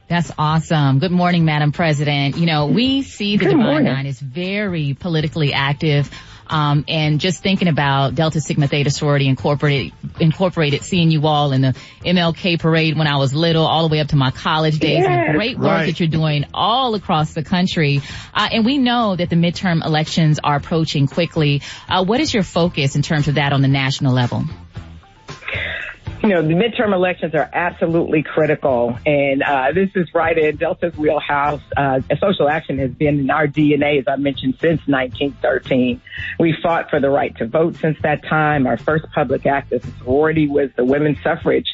That's awesome. Good morning, Madam President. We see the Divine Nine is very politically active. And just thinking about Delta Sigma Theta Sorority Incorporated, seeing you all in the MLK parade when I was little, all the way up to my college days, and the great work that you're doing all across the country. And we know that the midterm elections are approaching quickly. What is your focus in terms of that on the national level? The midterm elections are absolutely critical, and this is right in Delta's wheelhouse. Social action has been in our DNA, as I mentioned, since 1913. We fought for the right to vote since that time. Our first public act as a sorority was the women's suffrage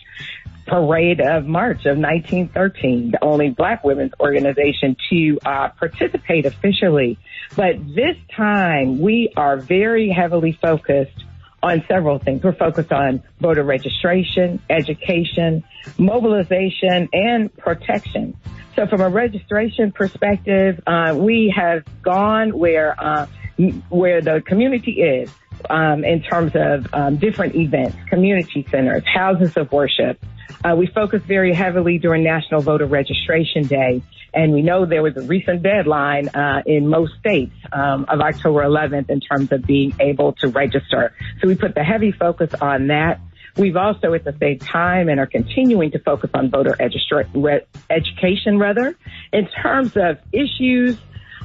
parade of March of 1913, the only black women's organization to participate officially. But this time, we are very heavily focused on several things. We're focused on voter registration, education, mobilization, and protection. So from a registration perspective, we have gone where the community is, in terms of different events, community centers, houses of worship. We focus very heavily during National Voter Registration Day, and we know there was a recent deadline in most states of October 11th in terms of being able to register. So we put the heavy focus on that. We've also at the same time and are continuing to focus on voter education in terms of issues,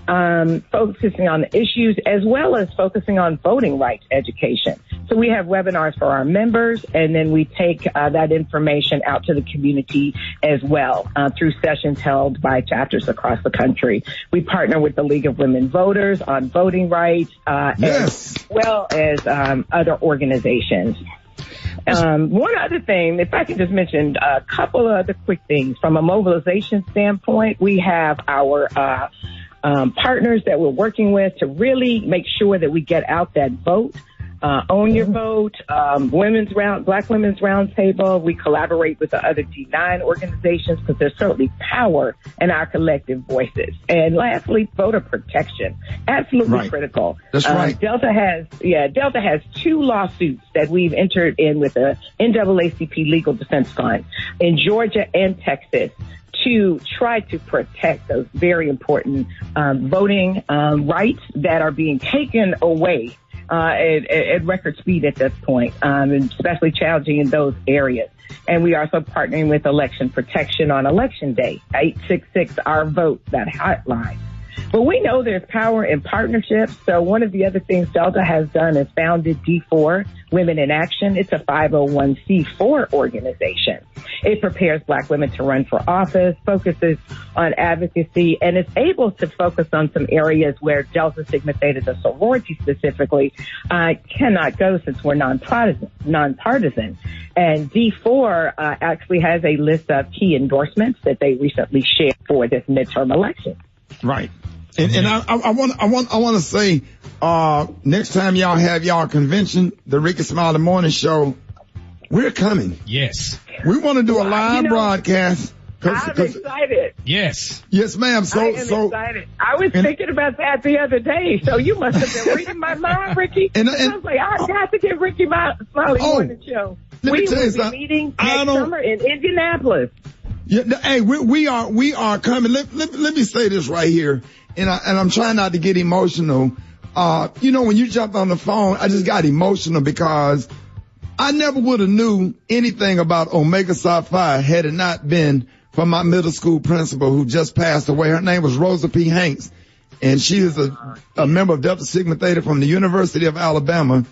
focusing on the issues as well as focusing on voting rights education. So we have webinars for our members, and then we take that information out to the community as well through sessions held by chapters across the country. We partner with the League of Women Voters on voting rights as well as other organizations. One other thing, if I can just mention a couple of other quick things. From a mobilization standpoint, we have our partners that we're working with to really make sure that we get out that vote. Own Your Vote, Black Women's Roundtable. We collaborate with the other D9 organizations because there's certainly power in our collective voices. And lastly, voter protection. Absolutely critical. That's right. Delta has 2 lawsuits that we've entered in with the NAACP Legal Defense Fund in Georgia and Texas to try to protect those very important voting rights that are being taken away at record speed at this point, and especially challenging in those areas. And we are also partnering with Election Protection on Election Day, 866 Our Vote, that hotline. But we know there's power in partnerships. So one of the other things Delta has done is founded D4 Women in Action. It's a 501c4 organization. It prepares Black women to run for office, focuses on advocacy, and is able to focus on some areas where Delta Sigma Theta, the sorority specifically, cannot go since we're nonpartisan. And D4 actually has a list of key endorsements that they recently shared for this midterm election. Right. And I want to say, next time y'all have y'all convention, the Rickey Smiley Morning Show, we're coming. Yes. We want to do a live broadcast. I'm excited. Yes. Yes, ma'am. I am excited. I was thinking about that the other day. So you must have been reading my mind, Ricky. I was like, I got to get Rickey Smiley Morning Show. We will be meeting next summer in Indianapolis. Yeah, hey, we are coming. Let me say this right here, and I'm trying not to get emotional. When you jumped on the phone, I just got emotional because I never would have knew anything about Omega Psi Phi had it not been for my middle school principal who just passed away. Her name was Rosa P. Hanks, and she is a member of Delta Sigma Theta from the University of Alabama.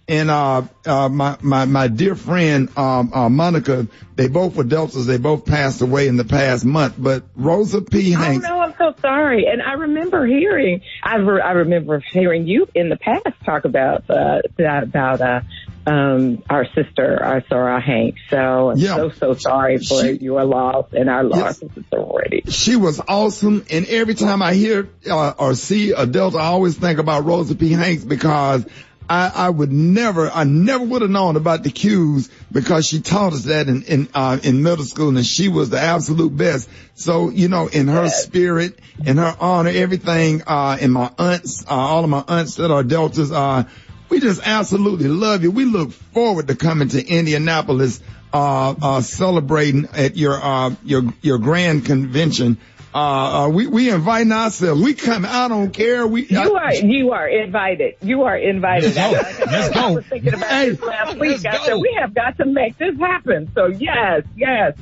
And my dear friend Monica, they both were Deltas. They both passed away in the past month. But Rosa P. Hanks. Oh no, I'm so sorry. And I remember hearing you in the past talk about our sister, Sarah Hanks. So I'm so sorry for your loss and our loss of the sorority. She was awesome. And every time I hear or see a Delta, I always think about Rosa P. Hanks because I never would have known about the Q's because she taught us that in middle school, and she was the absolute best. So, in her spirit, in her honor, everything, and my aunts, all of my aunts that are Deltas, we just absolutely love you. We look forward to coming to Indianapolis, celebrating at your grand convention. We inviting ourselves. We come. I don't care. You are invited. You are invited. Let's go. I was thinking about this last week. I said we have got to make this happen. So yes,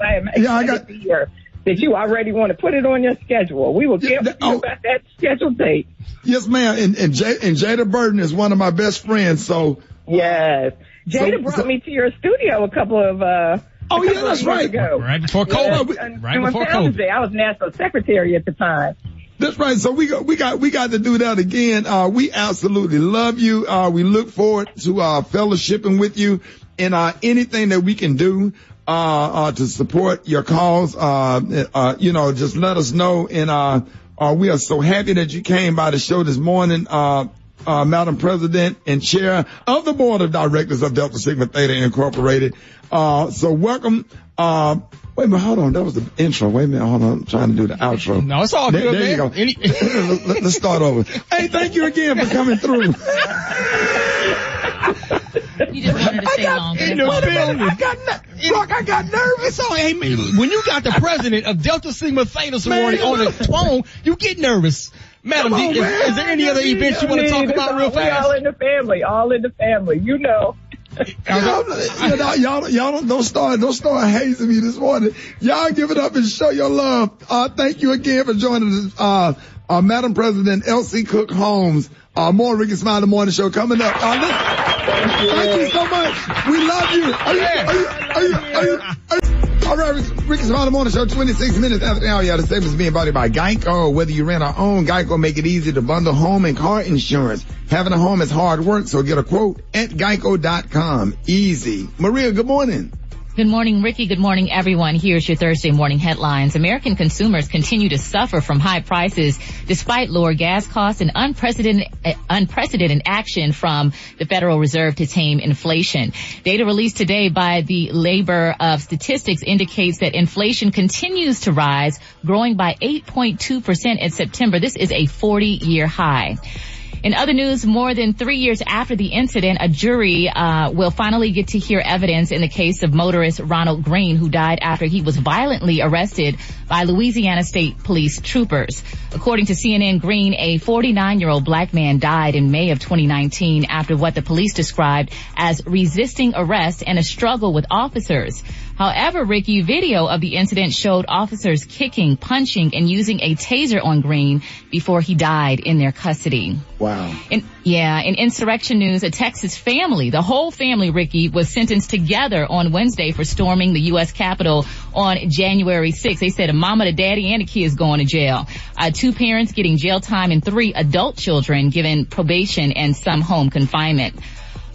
I am excited to hear that you already want to put it on your schedule. We will get with you about that scheduled date. Yes, ma'am. And Jada Burton is one of my best friends. So yes, Jada brought me to your studio a couple of. Oh yeah, that's right. Ago. Right before COVID. Right before COVID. I was national secretary at the time. That's right. So we got to do that again. We absolutely love you. We look forward to fellowshipping with you and anything that we can do to support your cause. Just let us know. And we are so happy that you came by the show this morning. Madam President and Chair of the Board of Directors of Delta Sigma Theta Incorporated. So welcome. Wait a minute, hold on. That was the intro. Wait a minute, hold on. I'm trying to do the outro. No, it's all good, there you go. Let's start over. Hey, thank you again for coming through. You just wanted to stay longer. I got nervous. So, hey, when you got the president of Delta Sigma Theta sorority on the phone, you get nervous. Madam, is there any other events you want to talk about real fast? All in the family. Y'all don't start hazing me this morning. Y'all give it up and show your love. Thank you again for joining us, Madam President Elsie Cook Holmes. More Rickey Smiley Morning Show coming up. Thank you so much. We love you. All right, Rickey Smiley Morning Show, 26 minutes after the hour. The statement is being embodied by Geico. Whether you rent or own, Geico make it easy to bundle home and car insurance. Having a home is hard work, so get a quote at geico.com. Easy. Maria, good morning. Good morning, Ricky. Good morning, everyone. Here's your Thursday morning headlines. American consumers continue to suffer from high prices despite lower gas costs and unprecedented action from the Federal Reserve to tame inflation. Data released today by the Labor of Statistics indicates that inflation continues to rise, growing by 8.2% in September. This is a 40-year high. In other news, more than 3 years after the incident, a jury will finally get to hear evidence in the case of motorist Ronald Green, who died after he was violently arrested by Louisiana State Police troopers. According to CNN, Green, a 49-year-old black man, died in May of 2019 after what the police described as resisting arrest and a struggle with officers. However, Ricky, video of the incident showed officers kicking, punching, and using a taser on Green before he died in their custody. Wow. In insurrection news, a Texas family, the whole family, Ricky, was sentenced together on Wednesday for storming the U.S. Capitol on January 6th. They said a mama, the daddy, and the kids going to jail. 2 parents getting jail time and 3 adult children given probation and some home confinement.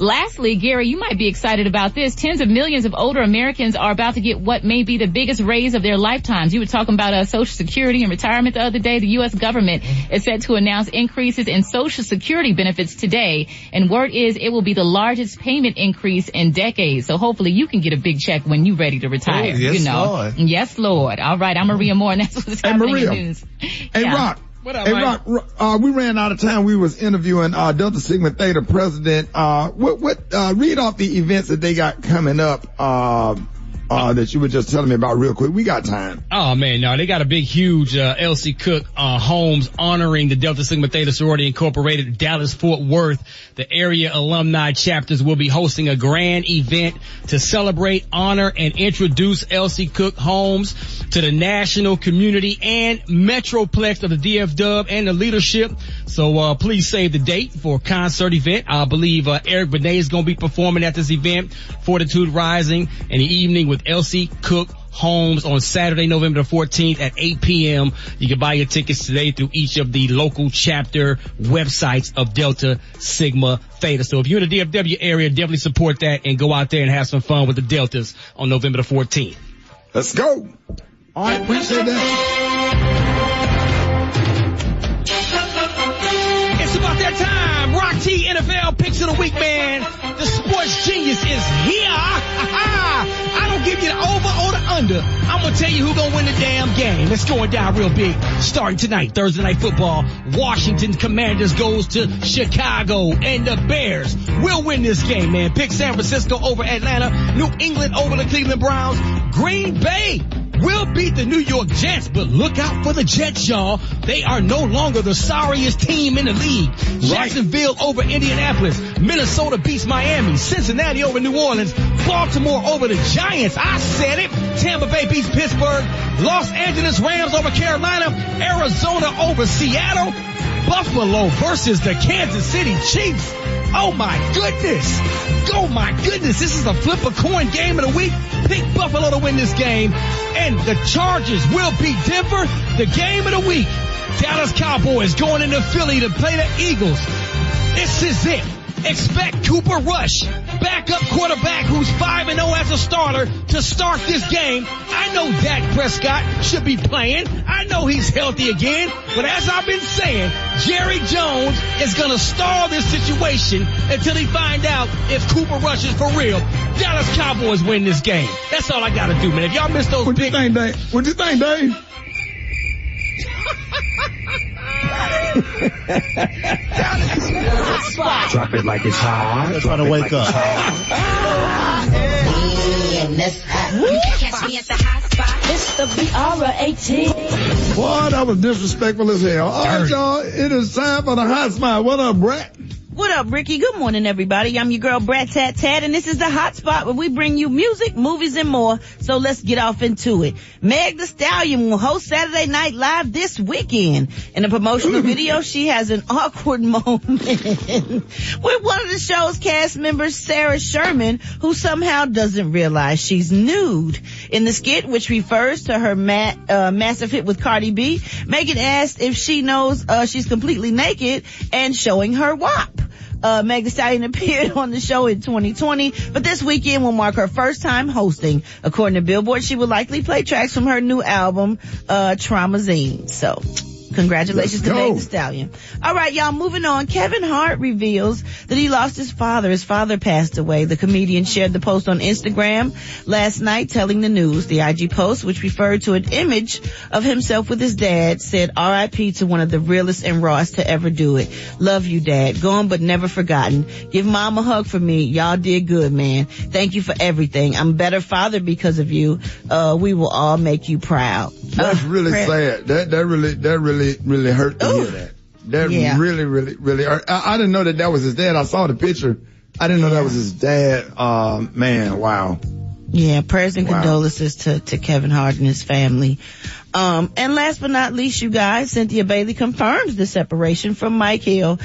Lastly, Gary, you might be excited about this. Tens of millions of older Americans are about to get what may be the biggest raise of their lifetimes. You were talking about Social Security and retirement the other day. The U.S. government is set to announce increases in Social Security benefits today. And word is it will be the largest payment increase in decades. So hopefully you can get a big check when you're ready to retire. Oh, yes, Lord. Yes, Lord. All right, I'm Maria Moore, and that's what's happening in news. Hey, Rock. What up, hey, Rock, we ran out of time. We was interviewing Delta Sigma Theta president. Read off the events that they got coming up that you were just telling me about real quick. We got time. Oh man, no, they got a big, huge Elsie Cook Holmes honoring the Delta Sigma Theta Sorority Incorporated Dallas-Fort Worth. The area alumni chapters will be hosting a grand event to celebrate, honor, and introduce Elsie Cook Holmes to the national community and metroplex of the DF-Dub and the leadership. So please save the date for a concert event. I believe Eric Benet is going to be performing at this event, Fortitude Rising, in the evening with Elsie Cook Holmes on Saturday, November the 14th at 8 p.m. You can buy your tickets today through each of the local chapter websites of Delta Sigma Theta. So if you're in the DFW area, definitely support that and go out there and have some fun with the Deltas on November the 14th. Let's go. All right, appreciate that. It's about that time. Rock T NFL Picks of the Week, man. The sports genius is here. I don't give you the over or the under. I'm going to tell you who's going to win the damn game. It's going down real big. Starting tonight, Thursday Night Football, Washington Commanders goes to Chicago, and the Bears will win this game, man. Pick San Francisco over Atlanta, New England over the Cleveland Browns, Green Bay will beat the New York Jets, but look out for the Jets, y'all. They are no longer the sorriest team in the league. Right. Jacksonville over Indianapolis. Minnesota beats Miami. Cincinnati over New Orleans. Baltimore over the Giants. I said it. Tampa Bay beats Pittsburgh. Los Angeles Rams over Carolina. Arizona over Seattle. Buffalo versus the Kansas City Chiefs. Oh my goodness. Oh my goodness. This is a flip a coin game of the week. Pick Buffalo to win this game. And the Chargers will beat Denver. The game of the week. Dallas Cowboys going into Philly to play the Eagles. This is it. Expect Cooper Rush, backup quarterback who's 5-0 as a starter, to start this game. I know Dak Prescott should be playing. I know he's healthy again. But as I've been saying, Jerry Jones is going to stall this situation until he find out if Cooper Rush is for real. Dallas Cowboys win this game. That's all I got to do, man. If y'all missed those picks. What you think, Dave? Drop it like it's hot. They're trying to wake up. It's the BR18. Boy, that was disrespectful as hell. All right, y'all. It is time for the hot spot. What up, Brett? What up, Ricky? Good morning, everybody. I'm your girl, Brat Tat Tat, and this is the hot spot where we bring you music, movies, and more. So let's get off into it. Meg Thee Stallion will host Saturday Night Live this weekend. In a promotional video, she has an awkward moment with one of the show's cast members, Sarah Sherman, who somehow doesn't realize she's nude. In the skit, which refers to her massive hit with Cardi B, Megan asked if she knows she's completely naked and showing her WAP. Meg Thee Stallion appeared on the show in 2020, but this weekend will mark her first time hosting. According to Billboard, she will likely play tracks from her new album, Traumazine. So, congratulations to Meg Thee Stallion. All right, y'all, moving on. Kevin Hart reveals that he lost his father. His father passed away. The comedian shared the post on Instagram last night telling the news. The IG post, which referred to an image of himself with his dad, said, R.I.P. to one of the realest and rawest to ever do it. Love you, Dad. Gone but never forgotten. Give Mom a hug for me. Y'all did good, man. Thank you for everything. I'm a better father because of you. We will all make you proud. That's really sad. That really hurt to hear that. That really hurt. I didn't know that was his dad. I saw the picture. I didn't know that was his dad. Man, wow. Yeah, prayers and condolences to Kevin Hart and his family. And last but not least, you guys, Cynthia Bailey confirms the separation from Mike Hill.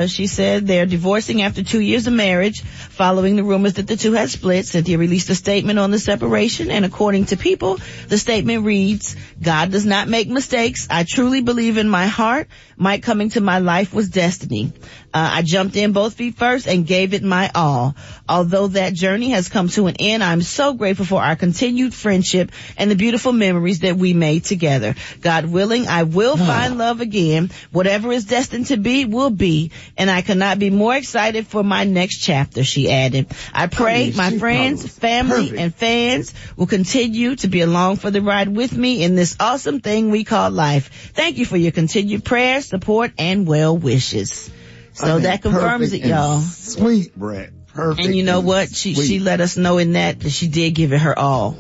She said they're divorcing after 2 years of marriage. Following the rumors that the two had split, Cynthia released a statement on the separation, and according to People, the statement reads, God does not make mistakes. I truly believe in my heart Mike coming to my life was destiny. I jumped in both feet first and gave it my all. Although that journey has come to an end, I'm so grateful for our continued friendship and the beautiful memories that we made together. God willing, I will find love again. Whatever is destined to be will be, and I cannot be more excited for my next chapter, she added. I pray my friends, family, and fans will continue to be along for the ride with me in this awesome thing we call life. Thank you for your continued prayers, support, and well wishes. So that confirms it, y'all. Sweet, Brett. Perfect. And you know what? She let us know in that she did give it her all.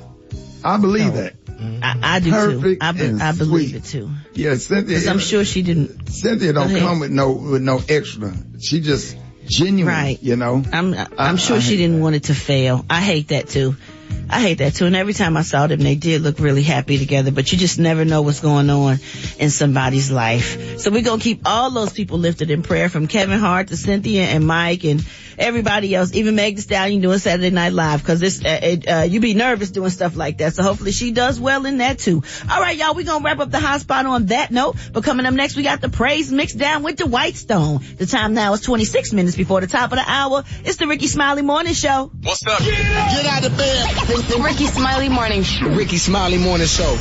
I believe that. I do too. I believe it too. Yeah, Cynthia. Because I'm sure she didn't. Cynthia don't come with no extra. She just genuine. Right. You know. I'm sure she didn't want it to fail. I hate that too. And every time I saw them, they did look really happy together, but you just never know what's going on in somebody's life. So we're going to keep all those people lifted in prayer, from Kevin Hart to Cynthia and Mike and everybody else, even Meg Thee Stallion doing Saturday Night Live, because you be nervous doing stuff like that. So hopefully she does well in that too. All right, y'all, we're going to wrap up the hot spot on that note. But coming up next, we got the praise mixed down with the White Stone. The time now is 26 minutes before the top of the hour. It's the Rickey Smiley Morning Show. What's up? Get out of bed. The Rickey Smiley Morning Show. Rickey Smiley Morning Show.